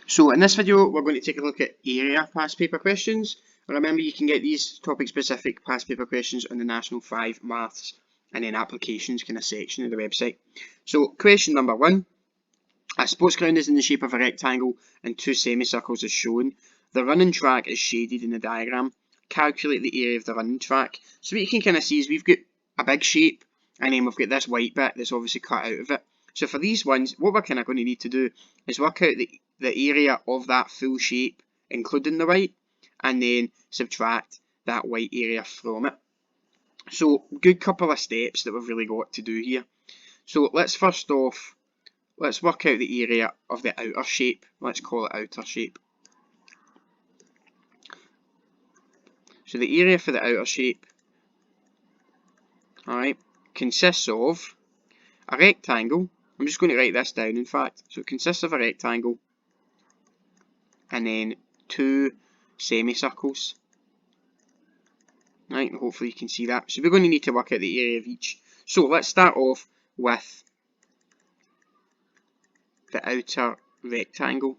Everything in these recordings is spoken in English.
So in this video we're going to take a look at area past paper questions. And remember, you can get these topic specific past paper questions on the National 5 Maths and then applications kind of section of the website. So question number 1. A sports ground is in the shape of a rectangle and two semicircles is shown. The running track is shaded in the diagram. Calculate the area of the running track. So what you can kind of see is we've got a big shape and then we've got this white bit that's obviously cut out of it. So for these ones, what we're kind of going to need to do is work out the area of that full shape, including the white, and then subtract that white area from it. So good couple of steps that we've really got to do here. So let's first off, let's work out the area of the outer shape. Let's call it outer shape. So the area for the outer shape, alright, consists of a rectangle. I'm just going to write this down in fact. So it consists of a rectangle and then two semicircles. Right, and hopefully you can see that. So we're going to need to work out the area of each. So let's start off with the outer rectangle.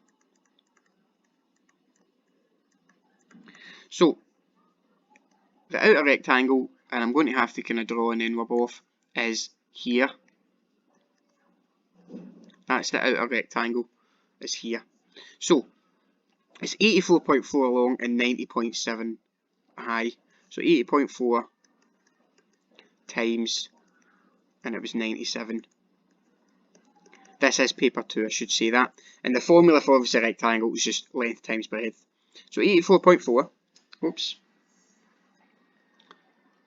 So the outer rectangle, and I'm going to have to kind of draw an end off, is here. That's the outer rectangle, is here. So it's 84.4 long and 90.7 high. So 80.4 times, and it was 97. This is paper 2, I should say that. And the formula for obviously a rectangle is just length times breadth. So 84.4, oops.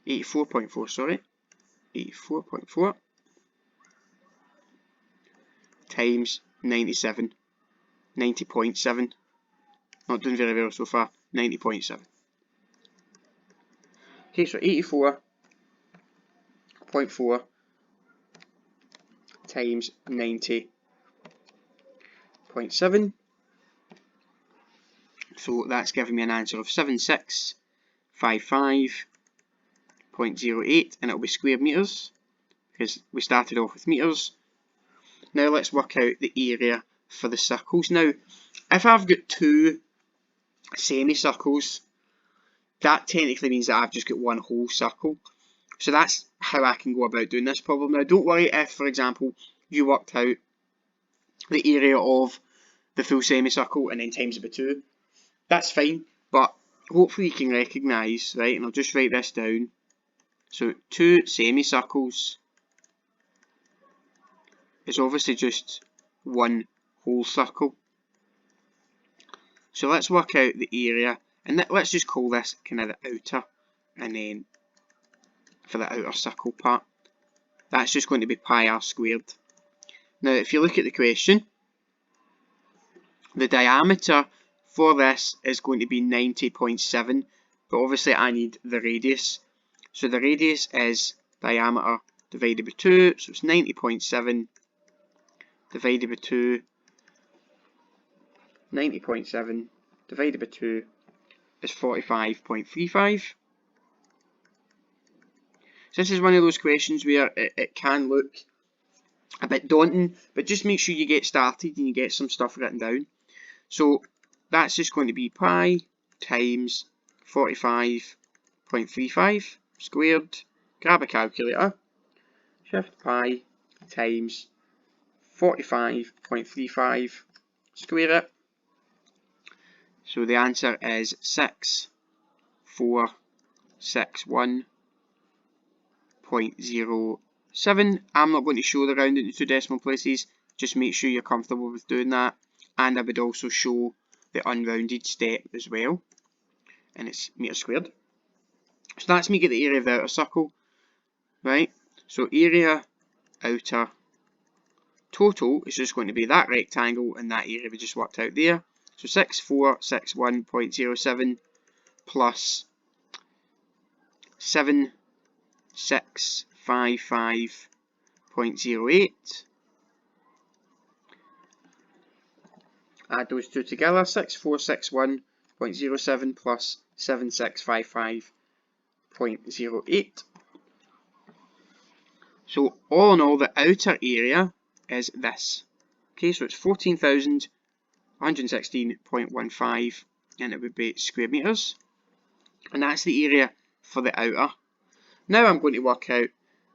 84.4, sorry. 84.4 times 97. 90.7. Not doing very well so far. 90.7. Okay, so 84.4 times 90.7. So that's giving me an answer of 7655.08, and it'll be square metres because we started off with metres. Now let's work out the area for the circles. Now, if I've got two semicircles, that technically means that I've just got one whole circle. So that's how I can go about doing this problem. Now don't worry if, for example, you worked out the area of the full semicircle and then times it by 2. That's fine, but hopefully you can recognise, right, and I'll just write this down. So 2 semicircles is obviously just one whole circle. So let's work out the area, and let's just call this kind of the outer, and then for the outer circle part, that's just going to be pi r squared. Now if you look at the question, the diameter for this is going to be 90.7, but obviously I need the radius. So the radius is diameter divided by 2, so it's 90.7 divided by 2. 90.7 divided by 2 is 45.35. So this is one of those questions where it can look a bit daunting, but just make sure you get started and you get some stuff written down. So that's just going to be pi times 45.35 squared. Grab a calculator. Shift pi times 45.35, square it. So the answer is 6461.07. I'm not going to show the round into 2 decimal places, just make sure you're comfortable with doing that. And I would also show the unrounded step as well, and it's metre squared. So that's me get the area of the outer circle, right? So area outer total is just going to be that rectangle and that area we just worked out there. So 6461.07 plus 7655.08. Add those two together, 6461.07 plus 7655.08. So all in all, the outer area is this. Okay, so it's 14,100 116.15, and it would be square metres. And that's the area for the outer. Now I'm going to work out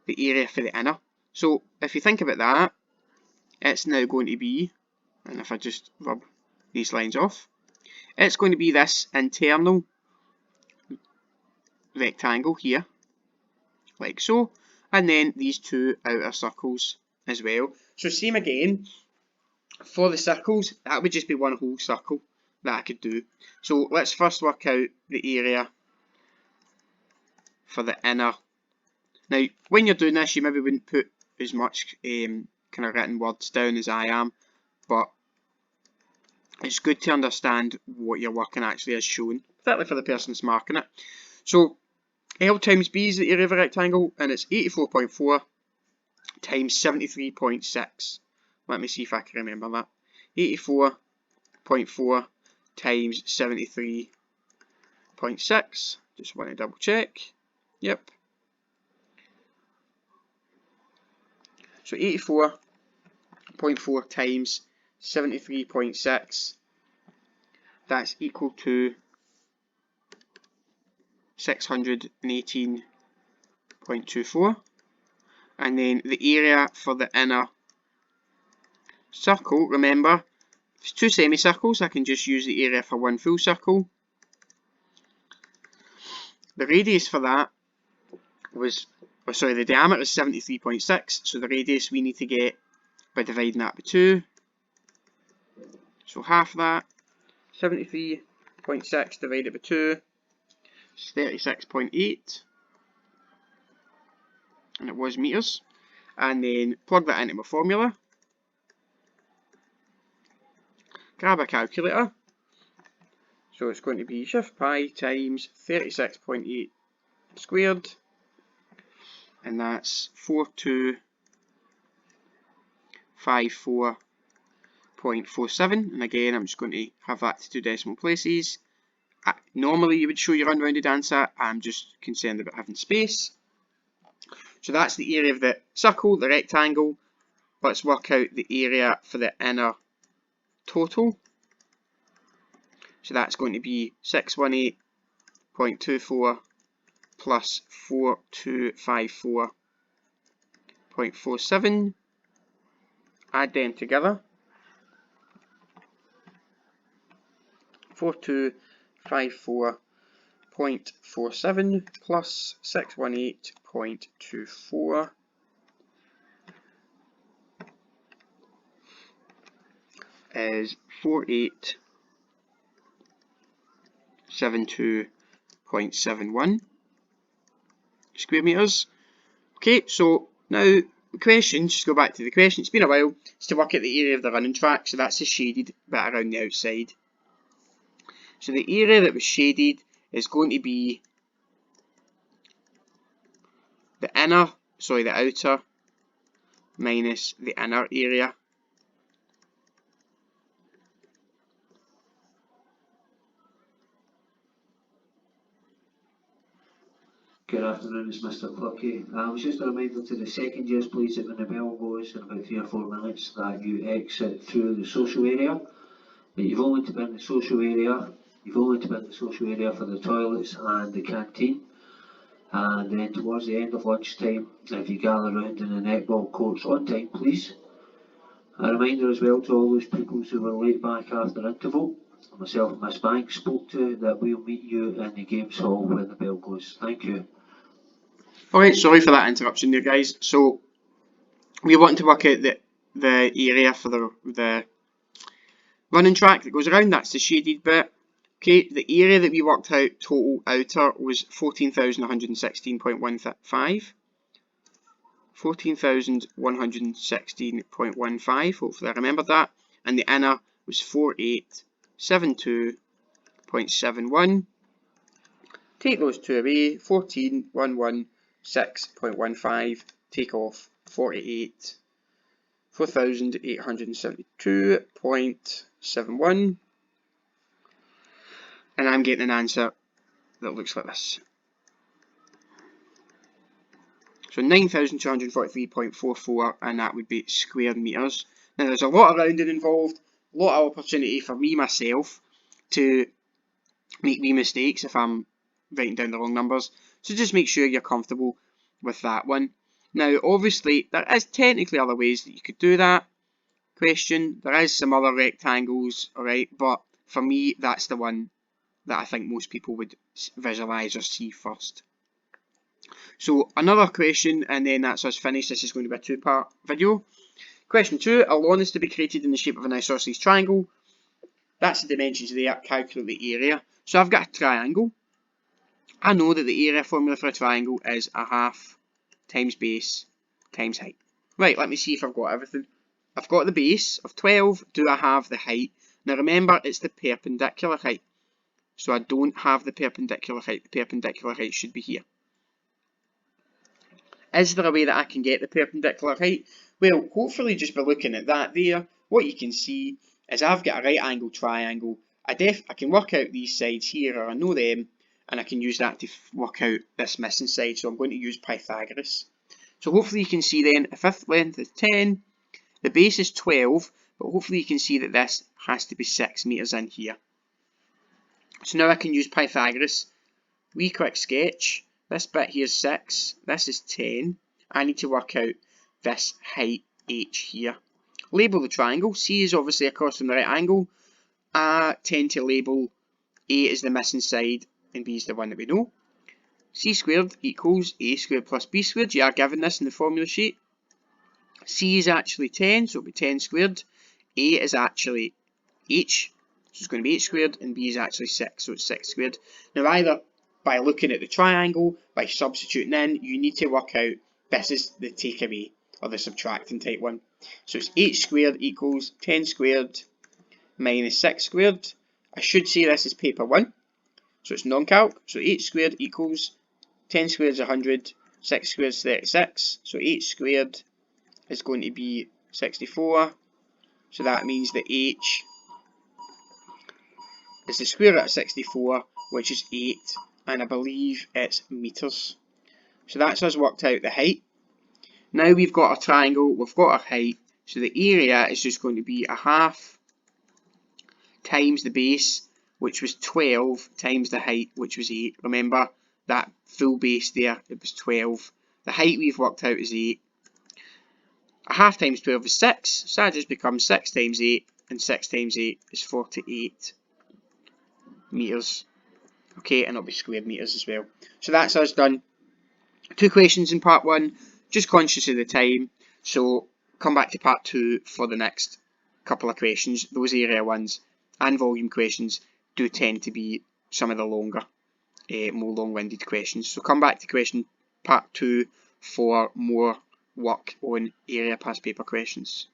the area for the inner. So if you think about that, it's now going to be, and if I just rub these lines off, it's going to be this internal rectangle here, like so, and then these two outer circles as well. So same again, for the circles, that would just be one whole circle that I could do. So let's first work out the area for the inner. Now, when you're doing this, you maybe wouldn't put as much kind of written words down as I am, but it's good to understand what your working actually is shown, particularly for the person that's marking it. So L times B is the area of a rectangle, and it's 84.4 times 73.6. Let me see if I can remember that. 84.4 times 73.6. Just want to double check. Yep. So 84.4 times 73.6. That's equal to 618.24. And then the area for the inner circle, remember, it's two semicircles, I can just use the area for one full circle. The radius for that was, the diameter is 73.6, so the radius we need to get by dividing that by 2. So half that, 73.6 divided by 2 is 36.8, and it was metres. And then plug that into my formula. Grab a calculator. So it's going to be shift pi times 36.8 squared, and that's 4254.47. And again, I'm just going to have that to two decimal places. Normally you would show your unrounded answer, I'm just concerned about having space. So that's the area of the circle, the rectangle. Let's work out the area for the inner total. So that's going to be 618.24 plus 4254.47. Add them together. 4254.47 plus 618.24 is 4872.71 square metres. Okay, so now the question, just go back to the question, it's been a while, it's to work out the area of the running track, so that's the shaded bit around the outside. So the area that was shaded is going to be the outer minus the inner area. Good afternoon, it's Mr. Clucky. It was just a reminder to the second years, please, that when the bell goes in about 3 or 4 minutes, that you exit through the social area. But you've only to be in the social area. You've only to be in the social area for the toilets and the canteen. And then towards the end of lunchtime, if you gather round in the netball courts on time, please. A reminder as well to all those people who were late back after interval, myself and Miss Banks spoke to, that we'll meet you in the games hall when the bell goes. Thank you. Alright, sorry for that interruption there, guys. So we want to work out the area for the running track that goes around, that's the shaded bit. Okay, the area that we worked out total outer was 14,116.15. 14,116.15, hopefully I remembered that. And the inner was 4872.71. Take those two away, 14,116.15, take off 4,872.71, and I'm getting an answer that looks like this. So 9,243.44, and that would be square metres. Now there's a lot of rounding involved, lot of opportunity for me myself to make wee mistakes if I'm writing down the wrong numbers. So just make sure you're comfortable with that one. Now, obviously, there is technically other ways that you could do that question. There is some other rectangles, alright, but for me, that's the one that I think most people would visualise or see first. So another question, and then that's us finished. This is going to be a two-part video. Question 2, a lawn is to be created in the shape of an isosceles triangle. That's the dimensions there, calculate the area. So I've got a triangle. I know that the area formula for a triangle is a half times base times height. Right, let me see if I've got everything. I've got the base of 12. Do I have the height? Now remember, it's the perpendicular height. So I don't have the perpendicular height. The perpendicular height should be here. Is there a way that I can get the perpendicular height? Well, hopefully just by looking at that there, what you can see is I've got a right angle triangle. I can work out these sides here, or I know them, and I can use that to work out this missing side. So I'm going to use Pythagoras. So hopefully you can see then, the fifth length is 10, the base is 12, but hopefully you can see that this has to be 6 metres in here. So now I can use Pythagoras. Wee quick sketch. This bit here is 6, this is 10. I need to work out this height h here. Label the triangle. C is obviously across from the right angle. I tend to label A as the missing side and B is the one that we know. C squared equals A squared plus B squared. You are given this in the formula sheet. C is actually 10, so it'll be 10 squared. A is actually h, so it's going to be h squared, and B is actually 6, so it's 6 squared. Now either by looking at the triangle, by substituting in, you need to work out, this is the takeaway, or the subtracting type one. So it's h squared equals 10 squared minus 6 squared. I should say this is paper 1, so it's non-calc. So h squared equals 10 squared is 100, 6 squared is 36, so h squared is going to be 64. So that means that h is the square root of 64, which is 8, and I believe it's metres. So that's us worked out the height. Now we've got a triangle, we've got our height, so the area is just going to be a half times the base, which was 12, times the height, which was 8. Remember, that full base there, it was 12. The height we've worked out is 8. A half times 12 is 6, so that just becomes 6 times 8, and 6 times 8 is 48 metres. Okay, and it'll be squared metres as well. So that's us done. 2 questions in part 1, just conscious of the time, so come back to part 2 for the next couple of questions. Those area ones and volume questions do tend to be some of the longer, more long-winded questions. So come back to part 2 for more work on area past paper questions.